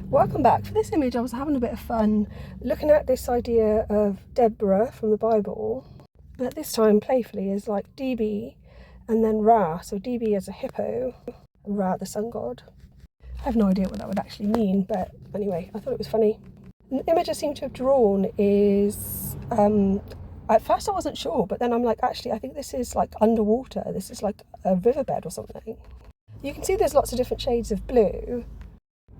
Welcome back. For this image I was having a bit of fun looking at this idea of Deb-raaaaah from the Bible, but this time playfully as like DB and then Ra, so DB as a hippo and Ra the sun god. I have no idea what that would actually mean, but anyway, I thought it was funny. And the image I seem to have drawn is, at first I wasn't sure, but then I'm like, actually I think this is like underwater, this is like a riverbed or something. You can see there's lots of different shades of blue.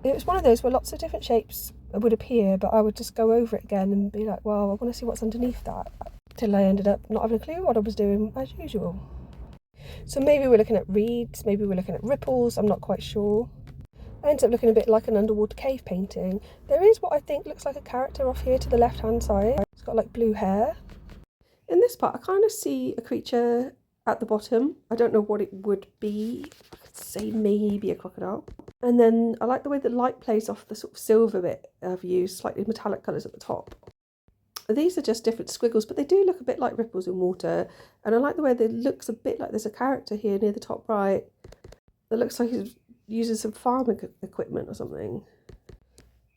It was one of those where lots of different shapes would appear, but I would just go over it again and be like, well, I want to see what's underneath that, till I ended up not having a clue what I was doing as usual. So maybe we're looking at reeds, maybe we're looking at ripples, I'm not quite sure. It ends up looking a bit like an underwater cave painting. There is what I think looks like a character off here to the left hand side. It's got like blue hair. In this part I kind of see a creature at the bottom. I don't know what it would be. I could say maybe a crocodile. And then I like the way the light plays off the sort of silver bit I've used, slightly metallic colours at the top. These are just different squiggles, but they do look a bit like ripples in water. And I like the way it looks a bit like there's a character here near the top right that looks like he's using some farming equipment or something.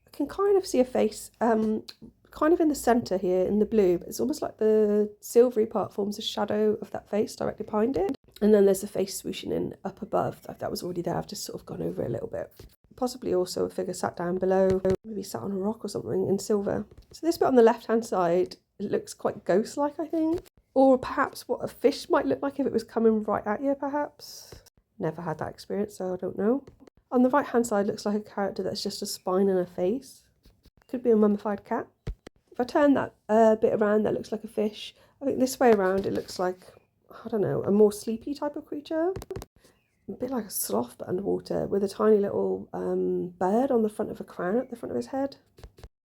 I can kind of see a face kind of in the centre here in the blue, but it's almost like the silvery part forms a shadow of that face directly behind it. And then there's a face swooshing in up above. That was already there, I've just sort of gone over it a little bit. Possibly also a figure sat down below, maybe sat on a rock or something in silver. So this bit on the left hand side, it looks quite ghost-like, I think. Or perhaps what a fish might look like if it was coming right at you, perhaps. Never had that experience, so I don't know. On the right hand side looks like a character that's just a spine and a face. Could be a mummified cat. If I turn that bit around, that looks like a fish. I think this way around it looks like, I don't know, a more sleepy type of creature. A bit like a sloth but underwater, with a tiny little bird on the front of a crown at the front of his head.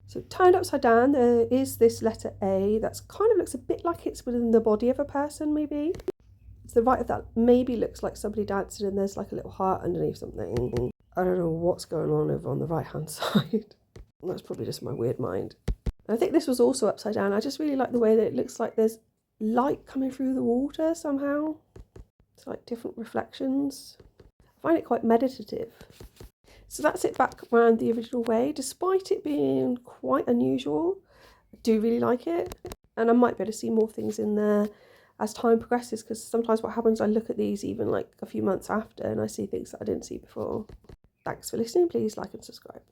So turned upside down there is this letter A that kind of looks a bit like it's within the body of a person maybe. To the right of that maybe looks like somebody dancing and there's like a little heart underneath something. I don't know what's going on over on the right hand side. That's probably just my weird mind. I think this was also upside down. I just really like the way that it looks like there's light coming through the water somehow. It's like different reflections. I find it quite meditative. So that's it back around the original way. Despite it being quite unusual, I do really like it. And I might be able to see more things in there as time progresses, because sometimes what happens, I look at these even like a few months after and I see things that I didn't see before. Thanks for listening. Please like and subscribe.